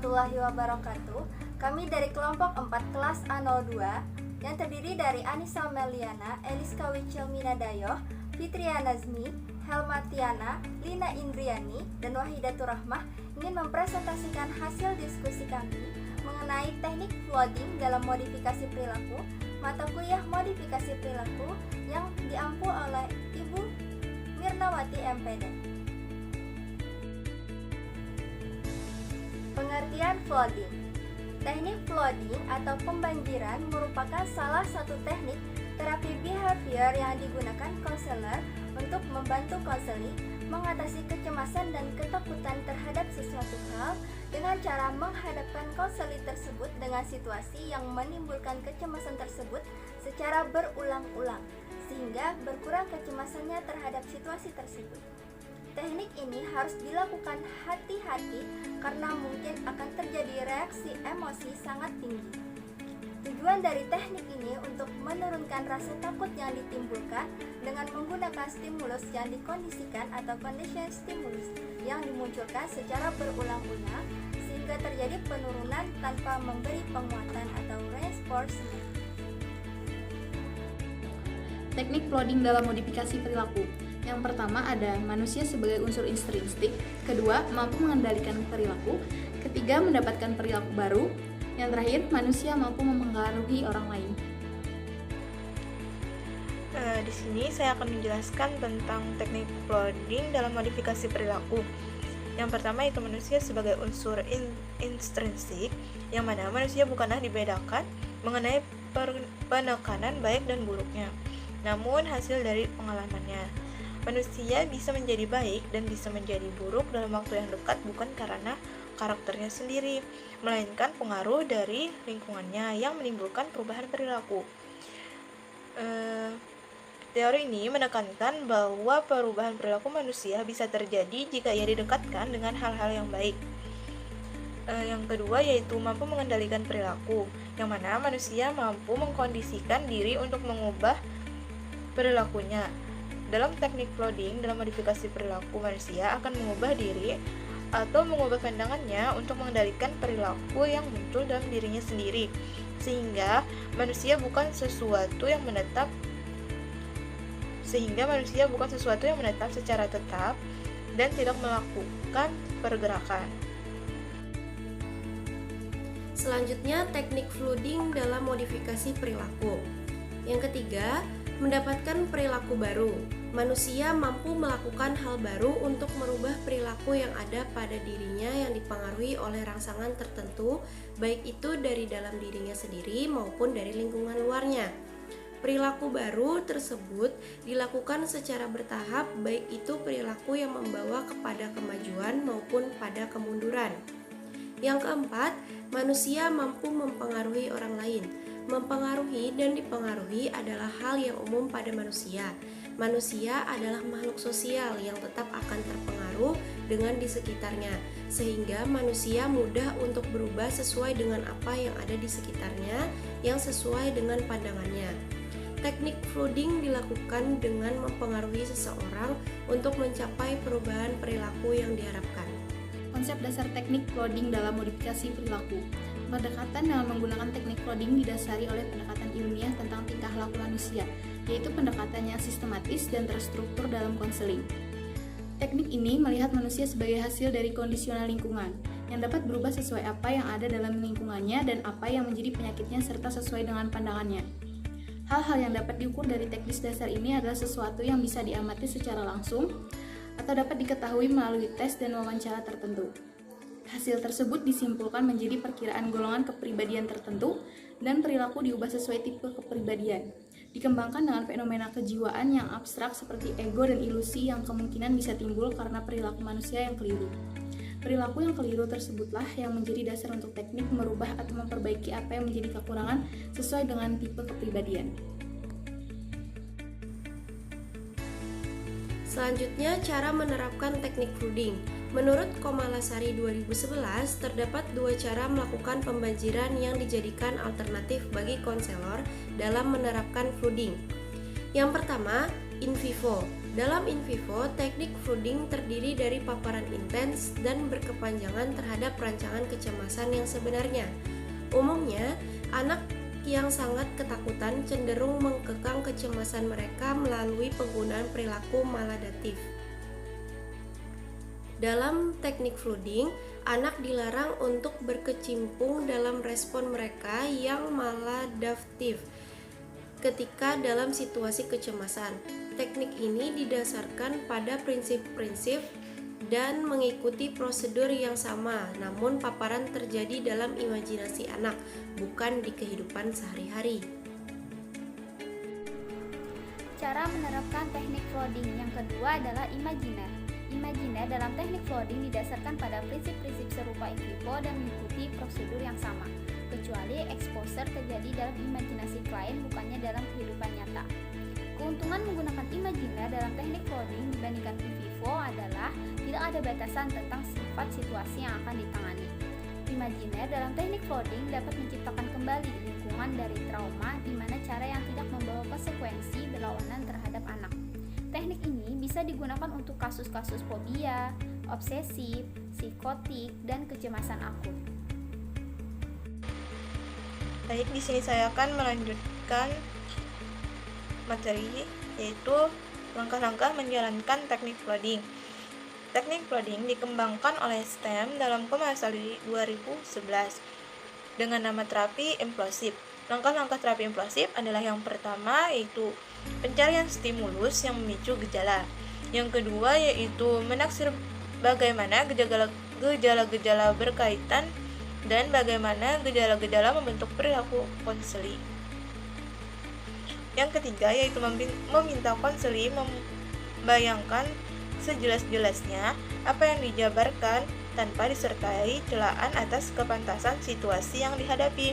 warahmatullahi wabarakatuh. Kami dari kelompok 4 kelas A02 yang terdiri dari Anissa Meliana, Eliska Wicil Minadayoh, Fitria Nazmi, Helmatiana, Lina Indriani, dan Wahidatur Rahmah ingin mempresentasikan hasil diskusi kami mengenai teknik flooding dalam modifikasi perilaku, mata kuliah modifikasi perilaku yang diampu oleh Ibu Mirnawati MPD. Pengertian flooding. Teknik flooding atau pembanjiran merupakan salah satu teknik terapi behavior yang digunakan konselor untuk membantu konseling mengatasi kecemasan dan ketakutan terhadap sesuatu hal dengan cara menghadapkan konseling tersebut dengan situasi yang menimbulkan kecemasan tersebut secara berulang-ulang sehingga berkurang kecemasannya terhadap situasi tersebut. Teknik ini harus dilakukan hati-hati karena mungkin akan terjadi reaksi emosi sangat tinggi. Tujuan dari teknik ini untuk menurunkan rasa takut yang ditimbulkan dengan menggunakan stimulus yang dikondisikan atau condition stimulus yang dimunculkan secara berulang-ulang sehingga terjadi penurunan tanpa memberi penguatan atau reinforcement. Teknik flooding dalam modifikasi perilaku. Yang pertama ada manusia sebagai unsur intrinsik, kedua mampu mengendalikan perilaku, ketiga mendapatkan perilaku baru, yang terakhir manusia mampu mempengaruhi orang lain. Di sini saya akan menjelaskan tentang teknik flooding dalam modifikasi perilaku. Yang pertama itu manusia sebagai unsur intrinsik, yang mana manusia bukanlah dibedakan mengenai penekanan baik dan buruknya, namun hasil dari pengalamannya. Manusia bisa menjadi baik dan bisa menjadi buruk dalam waktu yang dekat bukan karena karakternya sendiri, melainkan pengaruh dari lingkungannya yang menimbulkan perubahan perilaku. Teori ini menekankan bahwa perubahan perilaku manusia bisa terjadi jika ia didekatkan dengan hal-hal yang baik. Yang kedua yaitu mampu mengendalikan perilaku, yang mana manusia mampu mengkondisikan diri untuk mengubah perilakunya. Dalam teknik flooding, dalam modifikasi perilaku manusia akan mengubah diri atau mengubah pandangannya untuk mengendalikan perilaku yang muncul dalam dirinya sendiri, sehingga manusia bukan sesuatu yang menetap secara tetap dan tidak melakukan pergerakan. Selanjutnya, teknik flooding dalam modifikasi perilaku. Yang ketiga, mendapatkan perilaku baru. Manusia mampu melakukan hal baru untuk merubah perilaku yang ada pada dirinya yang dipengaruhi oleh rangsangan tertentu, baik itu dari dalam dirinya sendiri maupun dari lingkungan luarnya. Perilaku baru tersebut dilakukan secara bertahap, baik itu perilaku yang membawa kepada kemajuan maupun pada kemunduran. Yang keempat, manusia mampu mempengaruhi orang lain. Mempengaruhi dan dipengaruhi adalah hal yang umum pada manusia. Manusia adalah makhluk sosial yang tetap akan terpengaruh dengan di sekitarnya, sehingga manusia mudah untuk berubah sesuai dengan apa yang ada di sekitarnya, yang sesuai dengan pandangannya. Teknik flooding dilakukan dengan mempengaruhi seseorang untuk mencapai perubahan perilaku yang diharapkan. Konsep dasar teknik flooding dalam modifikasi perilaku. Pendekatan dengan menggunakan teknik flooding didasari oleh pendekatan ilmiah tentang tingkah laku manusia, yaitu pendekatan yang sistematis dan terstruktur dalam konseling. Teknik ini melihat manusia sebagai hasil dari kondisional lingkungan, yang dapat berubah sesuai apa yang ada dalam lingkungannya dan apa yang menjadi penyakitnya serta sesuai dengan pandangannya. Hal-hal yang dapat diukur dari teknis dasar ini adalah sesuatu yang bisa diamati secara langsung atau dapat diketahui melalui tes dan wawancara tertentu. Hasil tersebut disimpulkan menjadi perkiraan golongan kepribadian tertentu dan perilaku diubah sesuai tipe kepribadian. Dikembangkan dengan fenomena kejiwaan yang abstrak seperti ego dan ilusi yang kemungkinan bisa timbul karena perilaku manusia yang keliru. Perilaku yang keliru tersebutlah yang menjadi dasar untuk teknik merubah atau memperbaiki apa yang menjadi kekurangan sesuai dengan tipe kepribadian. Selanjutnya, cara menerapkan teknik flooding. Menurut Komalasari 2011, terdapat dua cara melakukan pembanjiran yang dijadikan alternatif bagi konselor dalam menerapkan flooding. Yang pertama, in vivo. Dalam in vivo, teknik flooding terdiri dari paparan intens dan berkepanjangan terhadap rancangan kecemasan yang sebenarnya. Umumnya, anak yang sangat ketakutan cenderung mengekang kecemasan mereka melalui penggunaan perilaku maladatif. Dalam teknik flooding, anak dilarang untuk berkecimpung dalam respon mereka yang maladaptif ketika dalam situasi kecemasan. Teknik ini didasarkan pada prinsip-prinsip dan mengikuti prosedur yang sama, namun paparan terjadi dalam imajinasi anak, bukan di kehidupan sehari-hari. Cara menerapkan teknik flooding yang kedua adalah imajiner. Imajiner dalam teknik flooding didasarkan pada prinsip-prinsip serupa in vivo dan mengikuti prosedur yang sama, kecuali exposure terjadi dalam imajinasi klien bukannya dalam kehidupan nyata. Keuntungan menggunakan imajiner dalam teknik flooding dibandingkan in vivo adalah tidak ada batasan tentang sifat situasi yang akan ditangani. Imajiner dalam teknik flooding dapat menciptakan kembali lingkungan dari trauma di mana cara yang tidak membawa konsekuensi berlawanan terhadap anak. Teknik ini bisa digunakan untuk kasus-kasus fobia, obsesif, psikotik, dan kecemasan akut. Baik, di sini saya akan melanjutkan materi, yaitu langkah-langkah menjalankan teknik flooding. Teknik flooding dikembangkan oleh STEM dalam Komersialisasi 2011 dengan nama terapi implosif. Langkah-langkah terapi implosif adalah yang pertama yaitu pencarian stimulus yang memicu gejala. Yang kedua yaitu menaksir bagaimana gejala-gejala berkaitan dan bagaimana gejala-gejala membentuk perilaku konseli. Yang ketiga yaitu meminta konseli membayangkan sejelas-jelasnya apa yang dijabarkan tanpa disertai celaan atas kepantasan situasi yang dihadapi.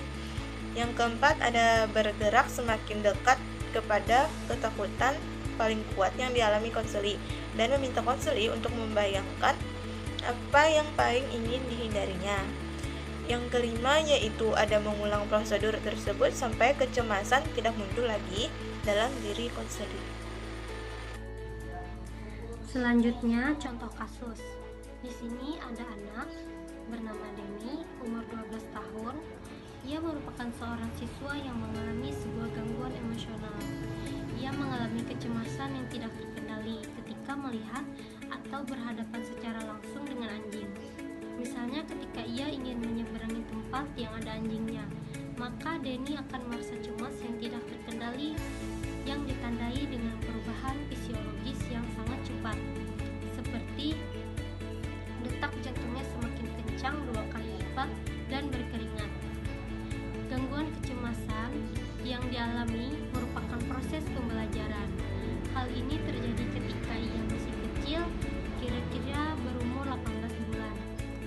Yang keempat ada bergerak semakin dekat kepada ketakutan paling kuat yang dialami konseli dan meminta konseli untuk membayangkan apa yang paling ingin dihindarinya. Yang kelima yaitu ada mengulang prosedur tersebut sampai kecemasan tidak muncul lagi dalam diri konseli. Selanjutnya contoh kasus. Di sini ada anak bernama Denny, umur 12 tahun. Ia merupakan seorang siswa yang mengalami sebuah gangguan emosional. Ia mengalami kecemasan yang tidak terkendali ketika melihat atau berhadapan secara langsung dengan anjing. Misalnya ketika ia ingin menyeberangi tempat yang ada anjingnya, maka Denny akan merasa cemas yang tidak terkendali yang ditandai dengan perubahan fisiologis yang sangat cepat, seperti detak jantungnya semakin kencang 2 kali lipat dan berkeringat. Gangguan kecemasan yang dialami merupakan proses pembelajaran. Hal ini terjadi ketika ia masih kecil, kira-kira berumur 18 bulan.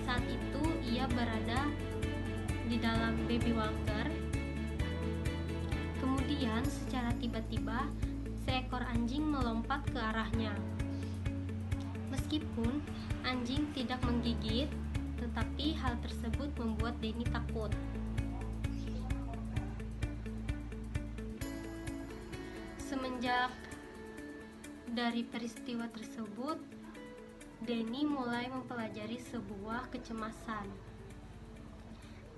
Saat itu ia berada di dalam baby walker. Kemudian secara tiba-tiba seekor anjing melompat ke arahnya. Meskipun anjing tidak menggigit, tetapi hal tersebut membuat Denny takut. Semenjak dari peristiwa tersebut, Denny mulai mempelajari sebuah kecemasan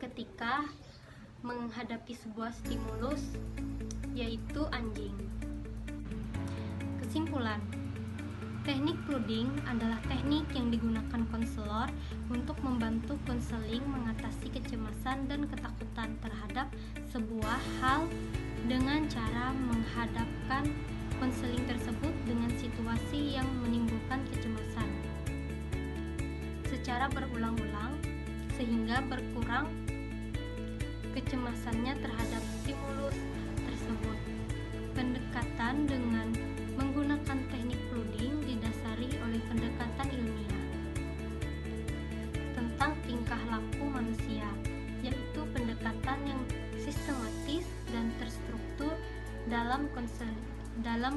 ketika menghadapi sebuah stimulus, yaitu anjing. Kesimpulan, teknik flooding adalah teknik yang digunakan konselor untuk membantu konseling mengatasi kecemasan dan ketakutan terhadap sebuah hal dengan cara menghadapkan konseling tersebut dengan situasi yang menimbulkan kecemasan secara berulang-ulang sehingga berkurang kecemasannya terhadap stimulus tersebut. Pendekatan dengan menggunakan teknik flooding didasari oleh pendekatan ilmiah tentang tingkah laku manusia, yaitu pendekatan yang sistematis dan terstruktur dalam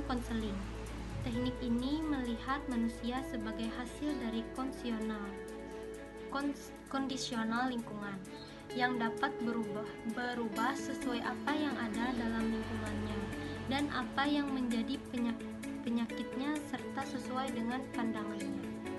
konseling. Teknik ini melihat manusia sebagai hasil dari kondisional lingkungan yang dapat berubah sesuai apa yang ada dalam lingkungannya dan apa yang menjadi penyakitnya serta sesuai dengan pandangannya.